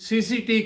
CCTV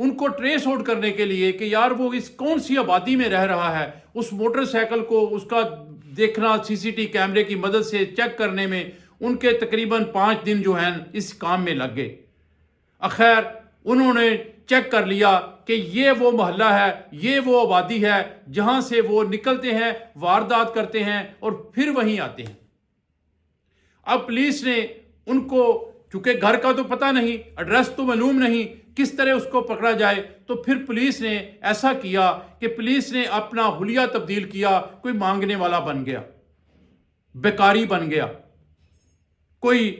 ان کو trace out کرنے کے لیے کہ یار وہ اس کون سی آبادی میں رہ رہا ہے، اس موٹر سائیکل کو اس کا دیکھنا سی سی ٹی کیمرے کی مدد سے چیک کرنے میں ان کے تقریباً 5 دن جو ہیں اس کام میں لگ گئے۔ اخیر انہوں نے چیک کر لیا کہ یہ وہ محلہ ہے، یہ وہ آبادی ہے جہاں سے وہ نکلتے ہیں، واردات کرتے ہیں اور پھر وہیں آتے ہیں۔ اب پولیس نے ان کو، چونکہ گھر کا تو پتہ نہیں، ایڈریس تو معلوم نہیں، کس طرح اس کو پکڑا جائے، تو پھر پولیس نے ایسا کیا کہ پولیس نے اپنا حلیہ تبدیل کیا، کوئی مانگنے والا بن گیا، بیکاری بن گیا، کوئی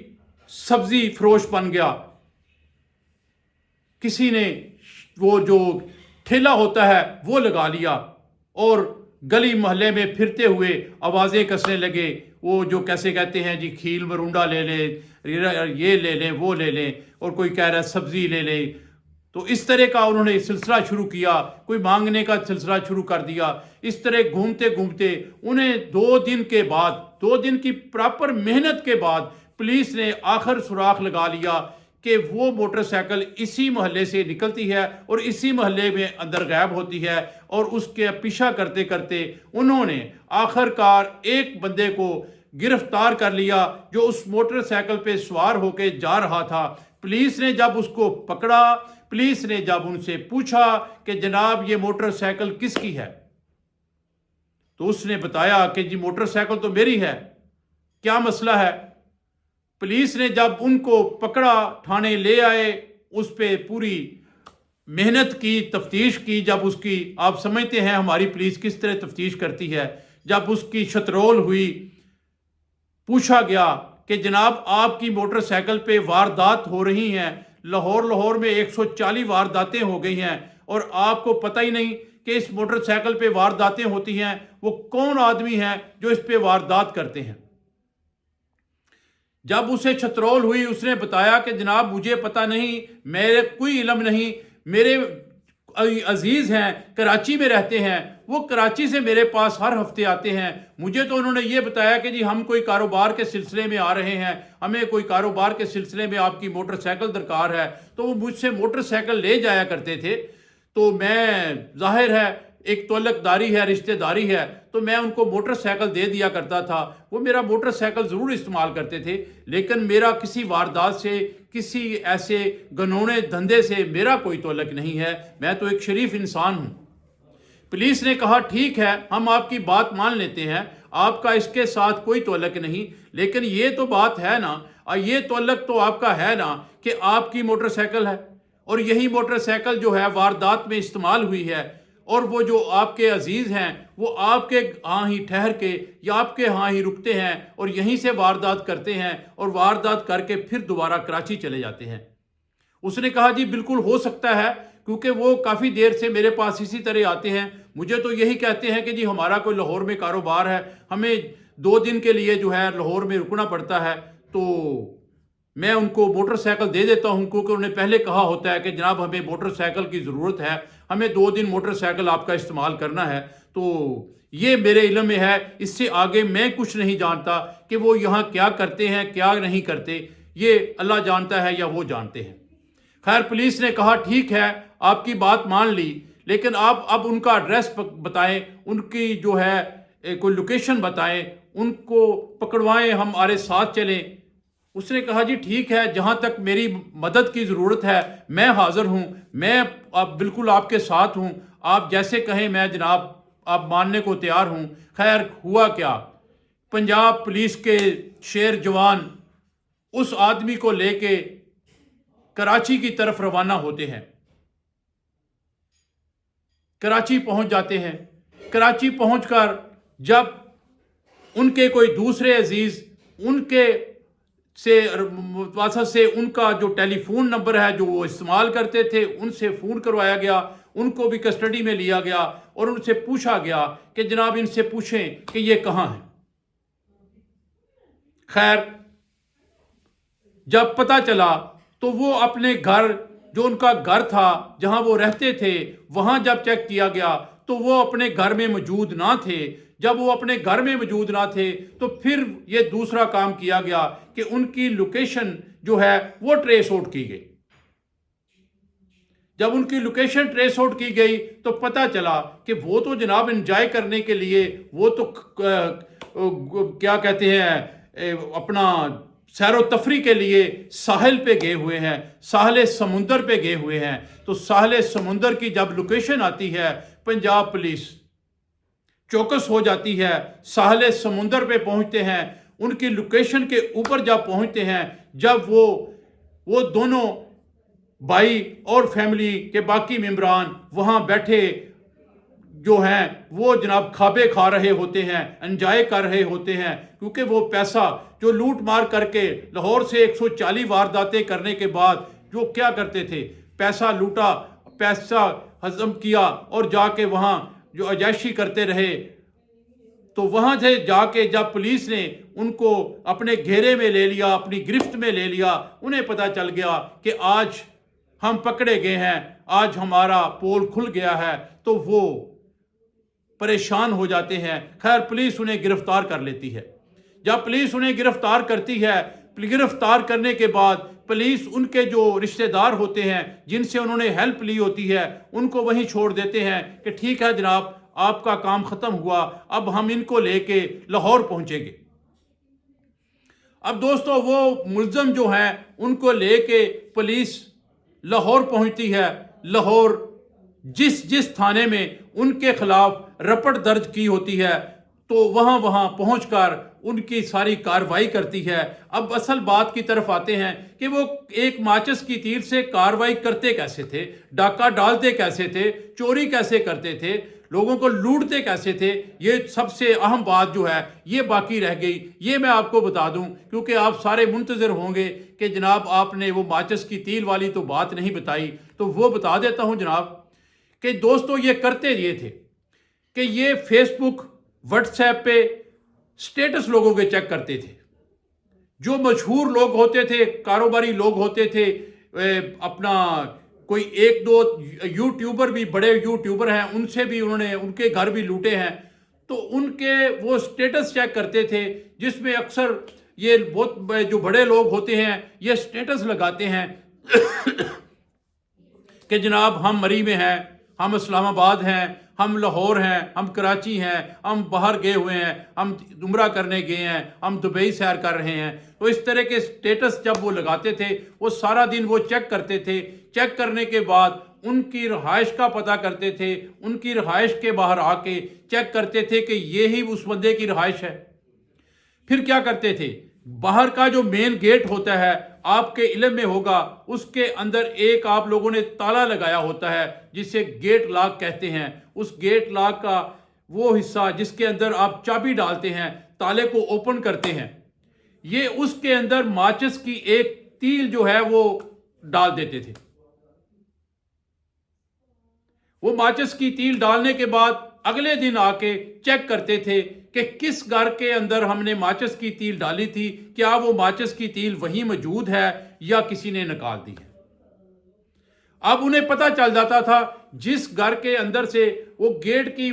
سبزی فروش بن گیا، کسی نے وہ جو ٹھیلا ہوتا ہے وہ لگا لیا اور گلی محلے میں پھرتے ہوئے آوازیں کسنے لگے، وہ جو کیسے کہتے ہیں جی کھیل مرونڈا لے لیں، یہ لے لیں، وہ لے لیں، اور کوئی کہہ رہا ہے سبزی لے لیں۔ تو اس طرح کا انہوں نے سلسلہ شروع کیا، کوئی مانگنے کا سلسلہ شروع کر دیا۔ اس طرح گھومتے گھومتے انہیں 2 دن کے بعد، 2 دن کی پراپر محنت کے بعد پولیس نے آخر سراغ لگا لیا کہ وہ موٹر سائیکل اسی محلے سے نکلتی ہے اور اسی محلے میں اندر غائب ہوتی ہے، اور اس کے پیچھا کرتے کرتے انہوں نے آخر کار ایک بندے کو گرفتار کر لیا جو اس موٹر سائیکل پہ سوار ہو کے جا رہا تھا۔ پولیس نے جب اس کو پکڑا، پولیس نے جب ان سے پوچھا کہ جناب یہ موٹر سائیکل کس کی ہے، تو اس نے بتایا کہ جی موٹر سائیکل تو میری ہے، کیا مسئلہ ہے؟ پولیس نے جب ان کو پکڑا، تھانے لے آئے، اس پہ پوری محنت کی، تفتیش کی۔ جب اس کی، آپ سمجھتے ہیں ہماری پولیس کس طرح تفتیش کرتی ہے، جب اس کی شترول ہوئی، پوچھا گیا کہ جناب آپ کی موٹر سائیکل پہ واردات ہو رہی ہیں، لاہور میں 140 وارداتیں ہو گئی ہیں، اور آپ کو پتہ ہی نہیں کہ اس موٹر سائیکل پہ وارداتیں ہوتی ہیں، وہ کون آدمی ہیں جو اس پہ واردات کرتے ہیں؟ جب اسے چھترول ہوئی، اس نے بتایا کہ جناب مجھے پتہ نہیں، میرے کوئی علم نہیں، میرے عزیز ہیں کراچی میں رہتے ہیں، وہ کراچی سے میرے پاس ہر ہفتے آتے ہیں، مجھے تو انہوں نے یہ بتایا کہ جی ہم کوئی کاروبار کے سلسلے میں آ رہے ہیں، ہمیں کوئی کاروبار کے سلسلے میں آپ کی موٹر سائیکل درکار ہے، تو وہ مجھ سے موٹر سائیکل لے جایا کرتے تھے۔ تو میں، ظاہر ہے ایک تعلق داری ہے، رشتہ داری ہے، تو میں ان کو موٹر سائیکل دے دیا کرتا تھا، وہ میرا موٹر سائیکل ضرور استعمال کرتے تھے، لیکن میرا کسی واردات سے، کسی ایسے گنونے دھندے سے میرا کوئی تعلق نہیں ہے، میں تو ایک شریف انسان ہوں۔ پولیس نے کہا ٹھیک ہے، ہم آپ کی بات مان لیتے ہیں، آپ کا اس کے ساتھ کوئی تعلق نہیں، لیکن یہ تو بات ہے نا، یہ تعلق تو آپ کا ہے نا کہ آپ کی موٹر سائیکل ہے، اور یہی موٹر سائیکل جو ہے واردات میں استعمال ہوئی ہے، اور وہ جو آپ کے عزیز ہیں وہ آپ کے ہاں ہی ٹھہر کے یا آپ کے ہاں ہی رکتے ہیں اور یہیں سے واردات کرتے ہیں، اور واردات کر کے پھر دوبارہ کراچی چلے جاتے ہیں۔ اس نے کہا جی بالکل ہو سکتا ہے، کیونکہ وہ کافی دیر سے میرے پاس اسی طرح آتے ہیں، مجھے تو یہی کہتے ہیں کہ جی ہمارا کوئی لاہور میں کاروبار ہے، ہمیں 2 دن کے لیے جو ہے لاہور میں رکنا پڑتا ہے، تو میں ان کو موٹر سائیکل دے دیتا ہوں، کیونکہ انہوں نے پہلے کہا ہوتا ہے کہ جناب ہمیں موٹر سائیکل کی ضرورت ہے، ہمیں 2 دن موٹر سائیکل آپ کا استعمال کرنا ہے۔ تو یہ میرے علم میں ہے، اس سے آگے میں کچھ نہیں جانتا کہ وہ یہاں کیا کرتے ہیں کیا نہیں کرتے، یہ اللہ جانتا ہے یا وہ جانتے ہیں۔ خیر پولیس نے کہا ٹھیک ہے، آپ کی بات مان لی، لیکن آپ اب ان کا ایڈریس بتائیں، ان کی جو ہے کوئی لوکیشن بتائیں، ان کو پکڑوائیں، ہم ہمارے ساتھ چلیں۔ اس نے کہا جی ٹھیک ہے، جہاں تک میری مدد کی ضرورت ہے میں حاضر ہوں، میں اب بالکل آپ کے ساتھ ہوں، آپ جیسے کہیں میں جناب آپ ماننے کو تیار ہوں۔ خیر ہوا کیا، پنجاب پولیس کے شیر جوان اس آدمی کو لے کے کراچی کی طرف روانہ ہوتے ہیں، کراچی پہنچ جاتے ہیں۔ کراچی پہنچ کر جب ان کے کوئی دوسرے عزیز ان کے واسطے سے ان کا جو ٹیلی فون نمبر ہے جو وہ استعمال کرتے تھے ان سے فون کروایا گیا، ان کو بھی کسٹڈی میں لیا گیا اور ان سے پوچھا گیا کہ جناب ان سے پوچھیں کہ یہ کہاں ہیں۔ خیر جب پتہ چلا تو وہ اپنے گھر، جو ان کا گھر تھا جہاں وہ رہتے تھے، وہاں جب چیک کیا گیا تو وہ اپنے گھر میں موجود نہ تھے۔ جب وہ اپنے گھر میں موجود نہ تھے تو پھر یہ دوسرا کام کیا گیا کہ ان کی لوکیشن جو ہے وہ ٹریس آؤٹ کی گئی۔ جب ان کی لوکیشن ٹریس آؤٹ کی گئی تو پتہ چلا کہ وہ تو جناب انجوائے کرنے کے لیے، وہ تو کیا کہتے ہیں اپنا سیر و تفریح کے لیے ساحل پہ گئے ہوئے ہیں، ساحل سمندر پہ گئے ہوئے ہیں۔ تو ساحل سمندر کی جب لوکیشن آتی ہے، پنجاب پولیس چوکس ہو جاتی ہے، ساحل سمندر پہ پہنچتے ہیں، ان کی لوکیشن کے اوپر جب پہنچتے ہیں، جب وہ دونوں بھائی اور فیملی کے باقی ممبران وہاں بیٹھے جو ہیں وہ جناب کھابے کھا رہے ہوتے ہیں، انجوائے کر رہے ہوتے ہیں، کیونکہ وہ پیسہ جو لوٹ مار کر کے لاہور سے 140 وارداتیں کرنے کے بعد جو کیا کرتے تھے، پیسہ لوٹا، پیسہ ہضم کیا اور جا کے وہاں جو عیاشی کرتے رہے۔ تو وہاں سے جا کے جب پولیس نے ان کو اپنے گھیرے میں لے لیا، اپنی گرفت میں لے لیا، انہیں پتہ چل گیا کہ آج ہم پکڑے گئے ہیں، آج ہمارا پول کھل گیا ہے، تو وہ پریشان ہو جاتے ہیں۔ خیر پولیس انہیں گرفتار کر لیتی ہے۔ جب پولیس انہیں گرفتار کرتی ہے، گرفتار کرنے کے بعد پولیس ان کے جو رشتہ دار ہوتے ہیں جن سے انہوں نے ہیلپ لی ہوتی ہے ان کو وہیں چھوڑ دیتے ہیں کہ ٹھیک ہے جناب، آپ کا کام ختم ہوا، اب ہم ان کو لے کے لاہور پہنچیں گے۔ اب دوستو وہ ملزم جو ہیں ان کو لے کے پولیس لاہور پہنچتی ہے۔ لاہور جس تھانے میں ان کے خلاف رپٹ درج کی ہوتی ہے تو وہاں پہنچ کر ان کی ساری کارروائی کرتی ہے۔ اب اصل بات کی طرف آتے ہیں کہ وہ ایک ماچس کی تیر سے کارروائی کرتے کیسے تھے، ڈاکہ ڈالتے کیسے تھے، چوری کیسے کرتے تھے، لوگوں کو لوٹتے کیسے تھے، یہ سب سے اہم بات جو ہے یہ باقی رہ گئی۔ یہ میں آپ کو بتا دوں کیونکہ آپ سارے منتظر ہوں گے کہ جناب آپ نے وہ ماچس کی تیر والی تو بات نہیں بتائی، تو وہ بتا دیتا ہوں جناب کہ دوستو یہ کرتے یہ تھے کہ یہ فیس بک، واٹس ایپ پہ سٹیٹس لوگوں کے چیک کرتے تھے۔ جو مشہور لوگ ہوتے تھے، کاروباری لوگ ہوتے تھے، اپنا کوئی ایک دو یوٹیوبر بھی، بڑے یوٹیوبر ہیں، ان سے بھی انہوں نے ان کے گھر بھی لوٹے ہیں، تو ان کے وہ سٹیٹس چیک کرتے تھے، جس میں اکثر یہ بہت جو بڑے لوگ ہوتے ہیں یہ سٹیٹس لگاتے ہیں کہ جناب ہم مری میں ہیں، ہم اسلام آباد ہیں، ہم لاہور ہیں، ہم کراچی ہیں، ہم باہر گئے ہوئے ہیں، ہم عمرہ کرنے گئے ہیں، ہم دبئی سیر کر رہے ہیں۔ تو اس طرح کے سٹیٹس جب وہ لگاتے تھے وہ سارا دن وہ چیک کرتے تھے۔ چیک کرنے کے بعد ان کی رہائش کا پتہ کرتے تھے، ان کی رہائش کے باہر آ کے چیک کرتے تھے کہ یہی اس بندے کی رہائش ہے۔ پھر کیا کرتے تھے، باہر کا جو مین گیٹ ہوتا ہے آپ کے علم میں ہوگا، اس کے اندر ایک آپ لوگوں نے تالا لگایا ہوتا ہے جسے گیٹ لاک کہتے ہیں۔ اس گیٹ لاک کا وہ حصہ جس کے اندر آپ چابی ڈالتے ہیں، تالے کو اوپن کرتے ہیں، یہ اس کے اندر ماچس کی ایک تیل جو ہے وہ ڈال دیتے تھے۔ وہ ماچس کی تیل ڈالنے کے بعد اگلے دن آ کے چیک کرتے تھے کہ کس گھر کے اندر ہم نے ماچس کی تیل ڈالی تھی، کیا وہ ماچس کی تیل وہیں موجود ہے یا کسی نے نکال دی ہے۔ اب انہیں پتہ چل جاتا تھا جس گھر کے اندر سے وہ گیٹ کی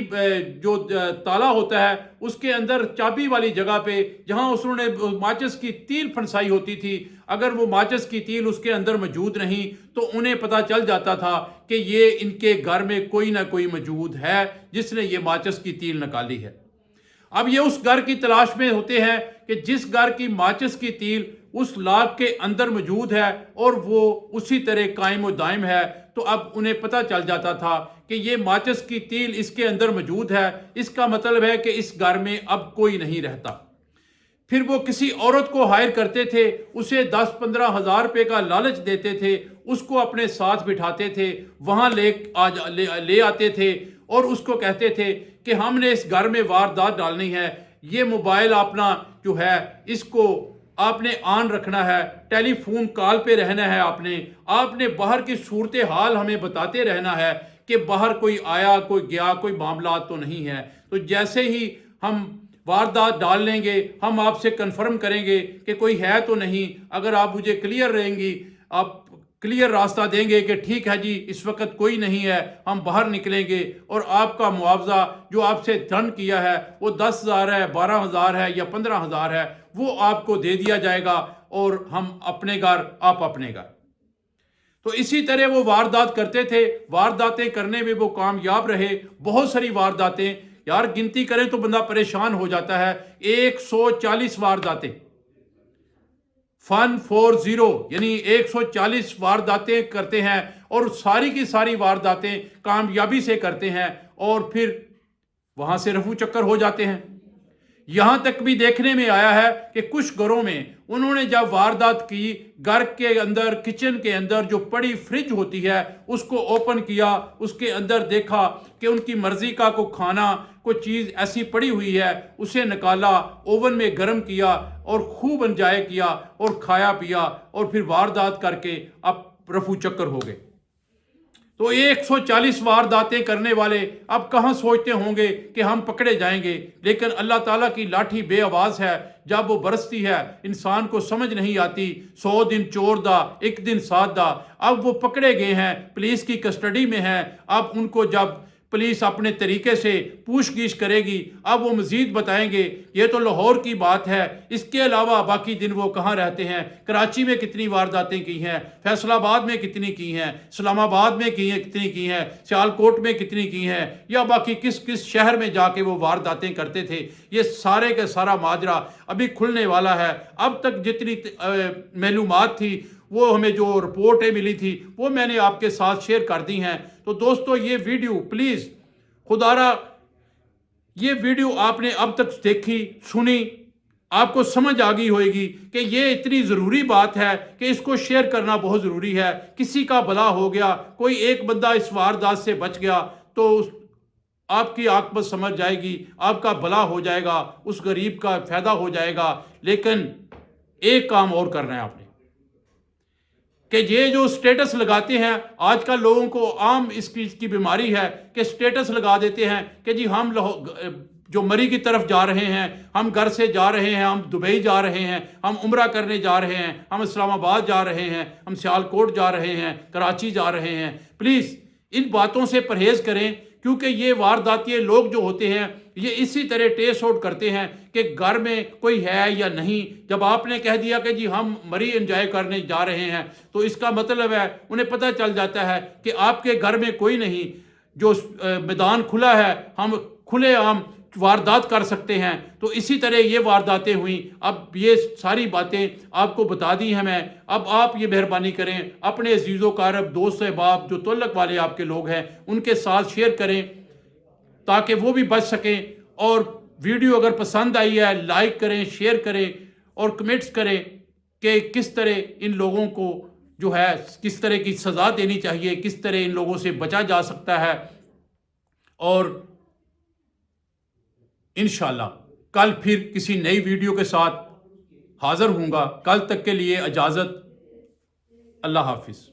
جو تالا ہوتا ہے اس کے اندر چابی والی جگہ پہ جہاں انہوں نے ماچس کی تیل پھنسائی ہوتی تھی، اگر وہ ماچس کی تیل اس کے اندر موجود نہیں تو انہیں پتہ چل جاتا تھا کہ یہ ان کے گھر میں کوئی نہ کوئی موجود ہے جس نے یہ ماچس کی تیل نکالی ہے۔ اب یہ اس گھر کی تلاش میں ہوتے ہیں کہ جس گھر کی ماچس کی تیل اس لاک کے اندر موجود ہے اور وہ اسی طرح قائم و دائم ہے، تو اب انہیں پتہ چل جاتا تھا کہ یہ ماچس کی تیل اس کے اندر موجود ہے، اس کا مطلب ہے کہ اس گھر میں اب کوئی نہیں رہتا۔ پھر وہ کسی عورت کو ہائر کرتے تھے، اسے 10-15 ہزار روپے کا لالچ دیتے تھے، اس کو اپنے ساتھ بٹھاتے تھے، وہاں لے آتے تھے اور اس کو کہتے تھے کہ ہم نے اس گھر میں واردات ڈالنی ہے، یہ موبائل اپنا جو ہے اس کو آپ نے آن رکھنا ہے، ٹیلی فون کال پہ رہنا ہے، آپ نے باہر کی صورتحال ہمیں بتاتے رہنا ہے کہ باہر کوئی آیا، کوئی گیا، کوئی معاملات تو نہیں ہے۔ تو جیسے ہی ہم واردات ڈال لیں گے ہم آپ سے کنفرم کریں گے کہ کوئی ہے تو نہیں، اگر آپ مجھے کلیئر رہیں گی، آپ کلیئر راستہ دیں گے کہ ٹھیک ہے جی اس وقت کوئی نہیں ہے، ہم باہر نکلیں گے اور آپ کا معاوضہ جو آپ سے دھن کیا ہے وہ 10,000 ہے، 12,000 ہے یا 15,000 ہے، وہ آپ کو دے دیا جائے گا اور ہم اپنے گھر، آپ اپنے گھر۔ تو اسی طرح وہ واردات کرتے تھے، وارداتیں کرنے میں وہ کامیاب رہے، بہت ساری وارداتیں، یار گنتی کریں تو بندہ پریشان ہو جاتا ہے، 140 وارداتیں، 140 یعنی 140 وارداتیں کرتے ہیں، اور ساری کی ساری وارداتیں کامیابی سے کرتے ہیں، اور پھر وہاں سے رفو چکر ہو جاتے ہیں۔ یہاں تک بھی دیکھنے میں آیا ہے کہ کچھ گھروں میں انہوں نے جب واردات کی، گھر کے اندر، کچن کے اندر جو پڑی فریج ہوتی ہے اس کو اوپن کیا، اس کے اندر دیکھا کہ ان کی مرضی کا کوئی کھانا، کوئی چیز ایسی پڑی ہوئی ہے، اسے نکالا، اوون میں گرم کیا اور خوب انجوائے کیا اور کھایا پیا، اور پھر واردات کر کے اب رفو چکر ہو گئے۔ تو 140 وارداتیں کرنے والے اب کہاں سوچتے ہوں گے کہ ہم پکڑے جائیں گے، لیکن اللہ تعالیٰ کی لاٹھی بے آواز ہے، جب وہ برستی ہے انسان کو سمجھ نہیں آتی، 100 دن چور دا، ایک دن ساتھ دا۔ اب وہ پکڑے گئے ہیں، پولیس کی کسٹڈی میں ہیں، اب ان کو جب پولیس اپنے طریقے سے پوچھ گچھ کرے گی، اب وہ مزید بتائیں گے۔ یہ تو لاہور کی بات ہے، اس کے علاوہ باقی دن وہ کہاں رہتے ہیں، کراچی میں کتنی وارداتیں کی ہیں، فیصل آباد میں کتنی کی ہیں، اسلام آباد میں کتنی کی ہیں، سیالکوٹ میں کتنی کی ہیں، یا باقی کس کس شہر میں جا کے وہ وارداتیں کرتے تھے۔ یہ سارے کا سارا ماجرا ابھی کھلنے والا ہے۔ اب تک جتنی معلومات تھی، وہ ہمیں جو رپورٹیں ملی تھی، وہ میں نے آپ کے ساتھ شیئر کر دی ہیں۔ تو دوستو یہ ویڈیو پلیز خدارا، یہ ویڈیو آپ نے اب تک دیکھی، سنی، آپ کو سمجھ آ گئی ہوئے گی کہ یہ اتنی ضروری بات ہے کہ اس کو شیئر کرنا بہت ضروری ہے۔ کسی کا بھلا ہو گیا، کوئی ایک بندہ اس واردات سے بچ گیا تو آپ کی عاقبت سمجھ جائے گی، آپ کا بھلا ہو جائے گا، اس غریب کا فائدہ ہو جائے گا۔ لیکن ایک کام اور کرنا ہے آپ نے، کہ یہ جو سٹیٹس لگاتے ہیں آج کل لوگوں کو عام اس کی بیماری ہے کہ سٹیٹس لگا دیتے ہیں کہ جی ہم جو مری کی طرف جا رہے ہیں، ہم گھر سے جا رہے ہیں، ہم دبئی جا رہے ہیں، ہم عمرہ کرنے جا رہے ہیں، ہم اسلام آباد جا رہے ہیں، ہم سیالکوٹ جا رہے ہیں، کراچی جا رہے ہیں۔ پلیز ان باتوں سے پرہیز کریں، کیونکہ یہ وارداتی لوگ جو ہوتے ہیں یہ اسی طرح ٹیس آؤٹ کرتے ہیں کہ گھر میں کوئی ہے یا نہیں۔ جب آپ نے کہہ دیا کہ جی ہم مری انجوائے کرنے جا رہے ہیں، تو اس کا مطلب ہے انہیں پتہ چل جاتا ہے کہ آپ کے گھر میں کوئی نہیں، جو میدان کھلا ہے، ہم کھلے عام واردات کر سکتے ہیں۔ تو اسی طرح یہ وارداتیں ہوئیں۔ اب یہ ساری باتیں آپ کو بتا دی ہیں میں۔ اب آپ یہ مہربانی کریں، اپنے عزیز و اقارب، دوست احباب، جو تعلق والے آپ کے لوگ ہیں، ان کے ساتھ شیئر کریں تاکہ وہ بھی بچ سکیں۔ اور ویڈیو اگر پسند آئی ہے لائک کریں، شیئر کریں اور کمنٹس کریں کہ کس طرح ان لوگوں کو جو ہے کس طرح کی سزا دینی چاہیے، کس طرح ان لوگوں سے بچا جا سکتا ہے۔ اور انشاءاللہ کل پھر کسی نئی ویڈیو کے ساتھ حاضر ہوں گا۔ کل تک کے لیے اجازت، اللہ حافظ۔